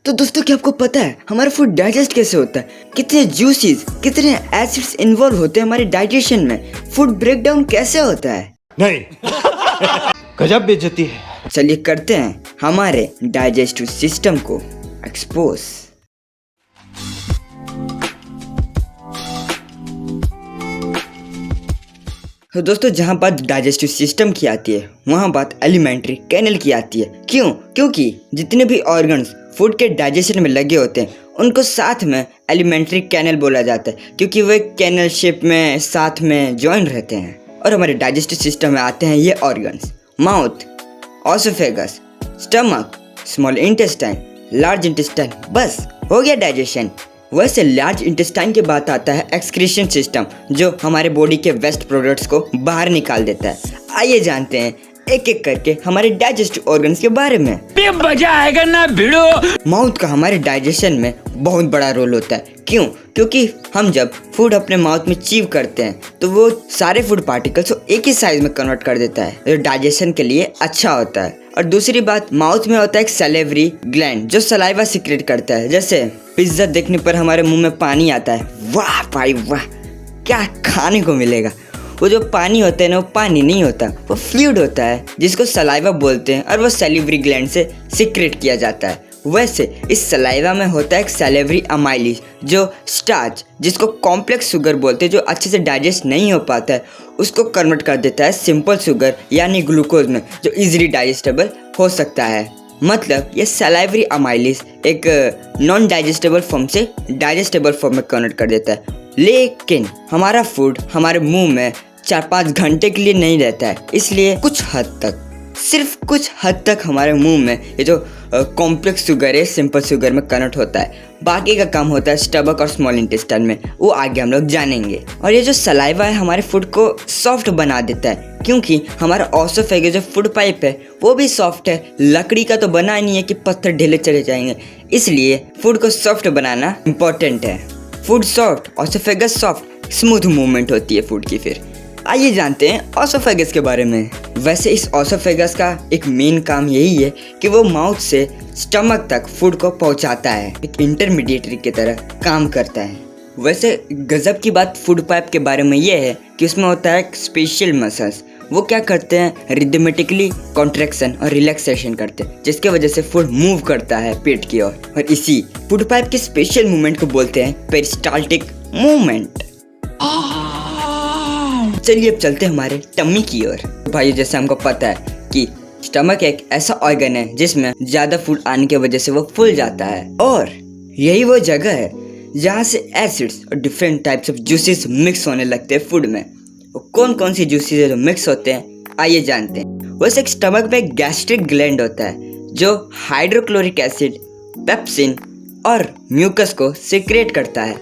तो दोस्तों क्या आपको पता है हमारा फूड डाइजेस्ट कैसे होता है? कितने जूसीज, कितने एसिड्स इन्वॉल्व होते हैं हमारे डाइजेशन में? फूड ब्रेकडाउन कैसे होता है? नहीं गजब बेइज्जती है। चलिए करते हैं हमारे डाइजेस्टिव सिस्टम को एक्सपोज। तो दोस्तों जहाँ बात डाइजेस्टिव सिस्टम की आती है वहाँ बात एलिमेंट्री कैनल की आती है। क्यों? क्योंकि जितने भी ऑर्गन्स फूड के डाइजेशन में लगे होते हैं उनको साथ में एलिमेंट्री कैनल बोला जाता है, क्योंकि वे कैनल शेप में साथ में ज्वाइन रहते हैं। और हमारे डाइजेस्टिव सिस्टम में आते हैं ये organs: mouth, oesophagus, stomach, small intestine, large intestine. बस हो गया डाइजेशन। वैसे लार्ज इंटेस्टाइन के बाद आता है एक्सक्रीशन सिस्टम, जो हमारे बॉडी के वेस्ट प्रोडक्ट्स को बाहर निकाल देता है। आइए जानते हैं एक एक करके हमारे डाइजेस्टिव ऑर्गन्स के बारे में। मजा आएगा ना भिड़ो। माउथ का हमारे डाइजेशन में बहुत बड़ा रोल होता है। क्यों? क्योंकि हम जब फूड अपने माउथ में चीव करते हैं तो वो सारे फूड पार्टिकल्स को एक ही साइज में कन्वर्ट कर देता है, जो डाइजेशन के लिए अच्छा होता है। और दूसरी बात, माउथ में होता है एक सैलिवरी ग्लैंड जो सलाइवा सीक्रेट करता है। जैसे पिज्जा देखने पर हमारे मुंह में पानी आता है, वाह भाई वाह, क्या खाने को मिलेगा। वो जो पानी होता है ना, वो पानी नहीं होता, वो फ्लूइड होता है जिसको सलाइवा बोलते हैं, और वो सैलिवरी ग्लैंड से सीक्रेट किया जाता है। वैसे इस सलाइवा में होता है एक सैलिवरी अमाइलेज, जो स्टार्च, जिसको कॉम्प्लेक्स शुगर बोलते हैं, जो अच्छे से डाइजेस्ट नहीं हो पाता है, उसको कन्वर्ट कर देता है सिंपल शुगर यानी ग्लूकोज में, जो इजीली डाइजेस्टेबल हो सकता है। मतलब ये सलाइवरी अमाइलेज एक नॉन डाइजेस्टेबल फॉर्म से डाइजेस्टेबल फॉर्म में कन्वर्ट कर देता है। लेकिन हमारा फूड हमारे मुंह में 4-5 घंटे के लिए नहीं रहता है, इसलिए कुछ हद तक, सिर्फ कुछ हद तक हमारे मुंह में ये जो कॉम्प्लेक्स शुगर है सिंपल शुगर में कन्वर्ट होता है। बाकी का काम होता है स्टमक और स्मॉल इंटेस्टाइन में, वो आगे हम लोग जानेंगे। और ये जो सलाइवा है हमारे फूड को सॉफ्ट बना देता है, क्योंकि हमारा ऑसोफेगस जो फूड पाइप है वो भी सॉफ्ट है। लकड़ी का तो बना नहीं है कि पत्थर ढेले चले जाएंगे, इसलिए फूड को सॉफ्ट बनाना इम्पोर्टेंट है। Food soft, oesophagus soft, smooth movement होती है फूड की। फिर आइए जानते हैं ऑसोफेगस के बारे में। वैसे इस ऑसोफेगस का एक मेन काम यही है कि वो माउथ से स्टमक तक फूड को पहुंचाता है, एक इंटरमीडिएटरी की तरह काम करता है। वैसे गजब की बात फूड पाइप के बारे में ये है कि उसमें होता है स्पेशल मसल्स। वो क्या करते हैं, रिदमेटिकली कॉन्ट्रैक्शन और रिलैक्सेशन करते हैं, जिसके वजह से फूड मूव करता है पेट की ओर। और इसी फूड पाइप के स्पेशल मूवमेंट को बोलते हैं पेरिस्टाल्टिक मूवमेंट। चलिए अब चलते हैं हमारे टम्मी की ओर। भाई जैसे हमको पता है कि स्टमक एक ऐसा ऑर्गन है जिसमें ज्यादा फूड आने की वजह से वो फूल जाता है, और यही वो जगह है जहाँ से एसिड्स और different types of juices mix होने लगते हैं फूड में। वो कौन कौन सी जूसेस है जो मिक्स होते हैं, आइए जानते हैं। वैसे एक स्टमक में एक गैस्ट्रिक ग्लैंड होता है जो हाइड्रोक्लोरिक एसिड, पेप्सिन और म्यूकस को सीक्रेट करता है।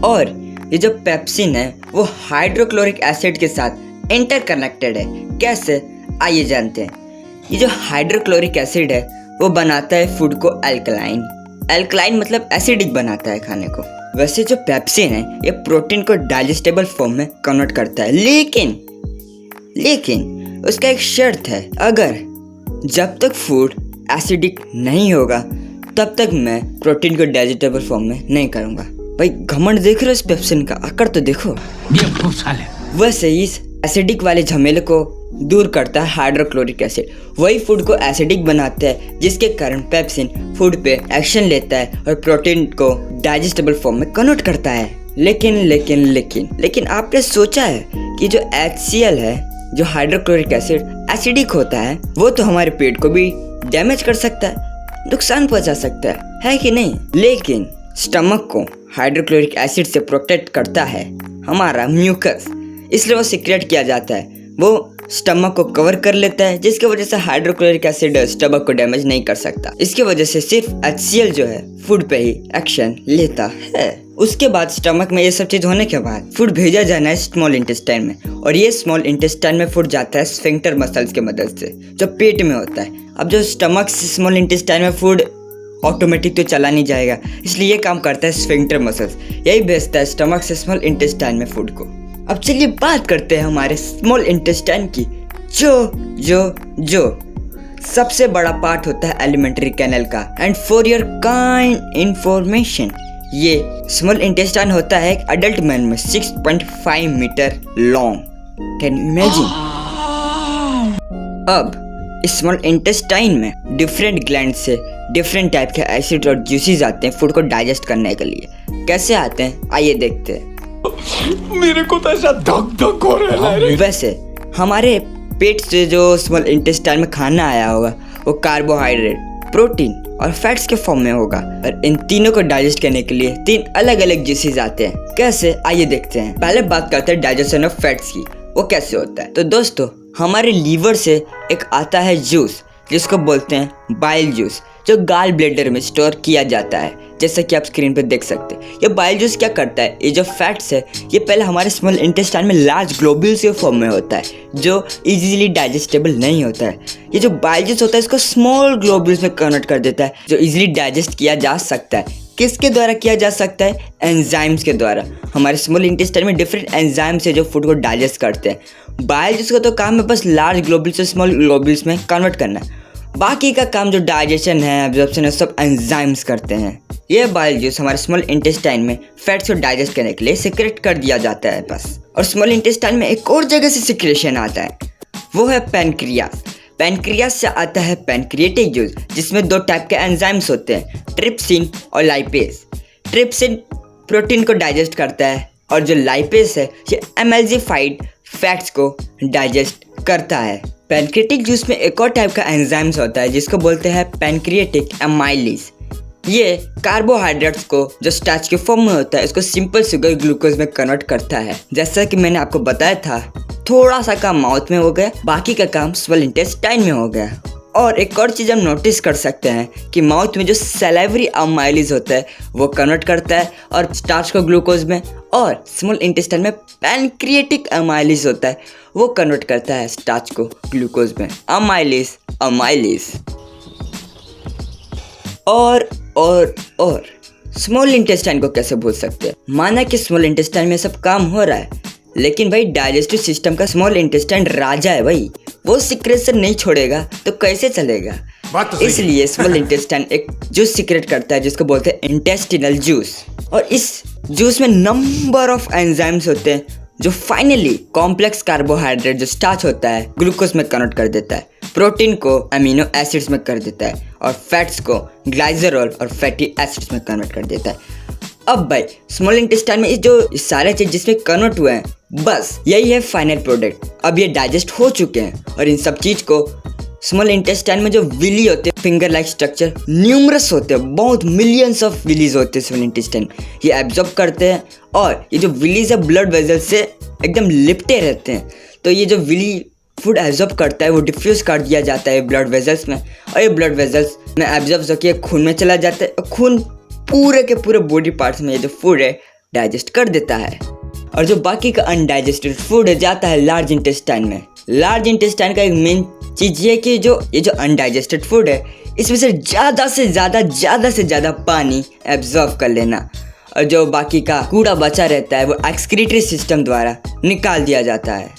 और ये जो पेप्सिन है वो हाइड्रोक्लोरिक एसिड के साथ इंटरकनेक्टेड है। कैसे? आइए जानते हैं। ये जो हाइड्रोक्लोरिक एसिड है वो बनाता है फूड को अल्कलाइन। अल्कलाइन मतलब एसिडिक बनाता है खाने को। वैसे जो पेप्सिन है ये प्रोटीन को डाइजेस्टेबल फॉर्म में कन्वर्ट करता है, लेकिन उसका एक शर्त है, अगर जब तक फूड एसिडिक नहीं होगा तब तक मैं प्रोटीन को डाइजेस्टेबल फॉर्म में नहीं करूँगा। भाई घमंड देख रहे हो इस पेप्सिन का, आकर तो देखो। वैसे इस एसिडिक वाले झमेले को दूर करता है हाइड्रोक्लोरिक एसिड। वही फूड को एसिडिक बनाता है, जिसके कारण पेप्सिन फूड पे एक्शन लेता है और प्रोटीन को डाइजेस्टेबल फॉर्म में कन्वर्ट करता है। लेकिन आपने सोचा है कि जो HCl है, जो हाइड्रोक्लोरिक एसिड एसिडिक होता है, वो तो हमारे पेट को भी डैमेज कर सकता है, नुकसान पहुंचा सकता है कि नहीं? लेकिन स्टमक को हाइड्रोक्लोरिक एसिड से प्रोटेक्ट करता है हमारा म्यूकस, इसलिए वो सीक्रेट किया जाता है। वो स्टमक को कवर कर लेता है, जिसकी वजह से हाइड्रोक्लोरिक एसिड स्टमक को डैमेज नहीं कर सकता। इसकी वजह से सिर्फ HCl जो है फूड पे ही एक्शन लेता है। उसके बाद स्टमक में ये सब चीज होने के बाद फूड भेजा जाना है स्मॉल इंटेस्टाइन में, और ये स्मॉल इंटेस्टाइन में फूड जाता है स्फिंक्टर मसल्स के मदद से, जो पेट में होता है। अब जो स्टमक से स्मॉल इंटेस्टाइन में फूड ऑटोमेटिक तो चला नहीं जाएगा, इसलिए ये काम करता है स्फिंक्टर मसल्स, यही भेजता है स्टमक से स्मॉल इंटेस्टाइन में फूड को। अब चलिए बात करते हैं हमारे स्मॉल इंटेस्टाइन की, जो सबसे बड़ा पार्ट होता है एलिमेंट्री कैनल का। And for your kind information, ये स्मॉल इंटेस्टाइन होता है एक अडल्ट मैन में 6.5 metre long. Can you imagine? अब इस स्मॉल इंटेस्टाइन में डिफरेंट ग्लैंड से डिफरेंट टाइप के एसिड और जूसेस आते हैं फूड को डाइजेस्ट करने के लिए। कैसे आते हैं आइए देखते हैं। मेरे को तो ऐसा धक धक हो रहा है। वैसे हमारे पेट से जो स्मॉल इंटेस्टाइन में खाना आया होगा वो कार्बोहाइड्रेट, प्रोटीन और फैट्स के फॉर्म में होगा। और इन तीनों को डाइजेस्ट करने के लिए 3 अलग अलग जूसेस आते हैं। कैसे आइए देखते हैं। पहले बात करते हैं डाइजेशन ऑफ फैट्स की, वो कैसे होता है। तो दोस्तों हमारे लीवर से एक आता है जूस जिसको बोलते हैं बाइल जूस, जो गाल ब्लेडर में स्टोर किया जाता है, जैसा कि आप स्क्रीन पर देख सकते हैं। ये बाइल जूस क्या करता है, ये जो फैट्स है ये पहले हमारे स्मॉल इंटेस्टाइन में लार्ज ग्लोब्यूल्स के फॉर्म में होता है जो इजीली डाइजेस्टेबल नहीं होता है। ये जो बाइल जूस होता है इसको स्मॉल ग्लोब्यूल्स में कन्वर्ट कर देता है जो इजीली डाइजेस्ट किया जा सकता है। किसके द्वारा किया जा सकता है? एंजाइम्स के द्वारा। हमारे स्मॉल इंटेस्टाइन में डिफरेंट एंजाइम्स है जो फूड को डाइजेस्ट करते हैं। बाइल जूस का तो काम है बस लार्ज ग्लोब्यूल्स से स्मॉल ग्लोब्यूल्स में कन्वर्ट करना। बाकी का काम जो डाइजेशन है, एब्जॉर्प्शन है, सब एंजाइम्स करते हैं। ये बाइल जूस हमारे स्मॉल इंटेस्टाइन में फैट्स को डाइजेस्ट करने के लिए सिक्रेट कर दिया जाता है बस। और स्मॉल इंटेस्टाइन में एक और जगह से सिक्रेशन आता है, वो है पैनक्रियास। पैनक्रियास से आता है पैनक्रिएटिक जूस जिसमें 2 टाइप के एंजाइम्स होते हैं, ट्रिप्सिन और लाइपेज। ट्रिप्सिन प्रोटीन को डाइजेस्ट करता है और जो लाइपेज है ये एमल्सिफाइड फैट्स को डाइजेस्ट करता है। पैनक्रिएटिक जूस में एक और टाइप का एंजाइम्स होता है जिसको बोलते हैं पैनक्रिएटिक एमाइलेज। ये कार्बोहाइड्रेट्स को जो स्टार्च के फॉर्म में होता है इसको सिंपल शुगर ग्लूकोज में कन्वर्ट करता है। जैसा कि मैंने आपको बताया था, थोड़ा सा काम माउथ में हो गया, बाकी का काम स्मॉल इंटेस्टाइन में हो गया। और एक और चीज़ हम नोटिस कर सकते हैं कि माउथ में जो सैलिवरी अमाइलेज होता है वो कन्वर्ट करता है और स्टार्च को ग्लूकोज में, और स्मॉल इंटेस्टाइन में पैनक्रिएटिक अमाइलेज होता है वो कन्वर्ट करता है स्टार्च को ग्लूकोज में। अमाइलेज और स्मॉल इंटेस्टाइन को कैसे भूल सकते हैं। माना कि स्मॉल इंटेस्टाइन में सब काम हो रहा है, लेकिन भाई डाइजेस्टिव सिस्टम का स्मॉल इंटेस्टाइन राजा है भाई, वो सीक्रेशन नहीं छोड़ेगा तो कैसे चलेगा। इसलिए स्मॉल इंटेस्टाइन एक जूस सीक्रेट करता है जिसको बोलते हैं इंटेस्टिनल जूस। और इस जूस में नंबर ऑफ एंजाइम्स होते हैं जो फाइनली कॉम्प्लेक्स कार्बोहाइड्रेट जो स्टार्च होता है ग्लूकोज में कन्वर्ट कर देता है, प्रोटीन को अमीनो एसिड्स में कर देता है और फैट्स को ग्लाइसरॉल और फैटी एसिड्स में कन्वर्ट कर देता है। अब भाई स्मॉल इंटेस्टाइन में जो सारे चीज जिसमें कन्वर्ट हुए हैं, बस यही है फाइनल प्रोडक्ट। अब ये डाइजेस्ट हो चुके हैं और इन सब चीज को स्मॉल इंटेस्टाइन में जो विली होते हैं, फिंगर लाइक स्ट्रक्चर न्यूमरस होते हैं, बहुत मिलियंस ऑफ विलीज होते हैं स्मॉल इंटेस्टाइन, ये एब्जॉर्ब करते हैं। और ये जो विलीज है ब्लड वेजल से एकदम लिपटे रहते हैं, तो ये जो विली फूड एब्जॉर्ब करता है वो डिफ्यूज कर दिया जाता है ब्लड वेजल्स में, और ये ब्लड वेजल्स में एब्जॉर्ब होकर खून में चला जाता है और खून पूरे के पूरे बॉडी पार्ट्स में ये जो फूड है डाइजेस्ट कर देता है। और जो बाकी का अनडाइजेस्टेड फूड है जाता है लार्ज इंटेस्टाइन में। लार्ज इंटेस्टाइन का एक मेन चीज़ ये कि ये जो अनडाइजेस्टेड फूड है इसमें से ज़्यादा पानी एब्जॉर्ब कर लेना, और जो बाकी का कूड़ा बचा रहता है वो एक्सक्रीटरी सिस्टम द्वारा निकाल दिया जाता है।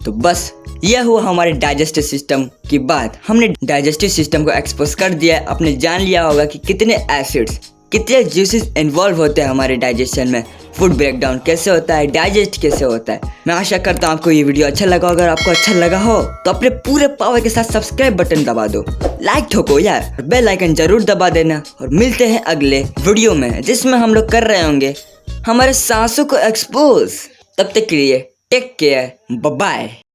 तो बस यह हुआ हमारे डाइजेस्टिव सिस्टम की बात। हमने डाइजेस्टिव सिस्टम को एक्सपोज कर दिया है, आपने जान लिया होगा कि कितने एसिड्स, कितने जूसेस इन्वॉल्व होते हैं हमारे डाइजेशन में, फूड ब्रेकडाउन कैसे होता है, डाइजेस्ट कैसे होता है। मैं आशा करता हूँ आपको ये वीडियो अच्छा लगा। अगर आपको अच्छा लगा हो तो अपने पूरे पावर के साथ सब्सक्राइब बटन दबा दो, लाइक ठोको यार, बेल आइकन जरूर दबा देना। और मिलते हैं अगले वीडियो में जिसमें हम लोग कर रहे होंगे हमारे सांसों को एक्सपोज। तब तक के लिए टेक केयर, बाय बाय।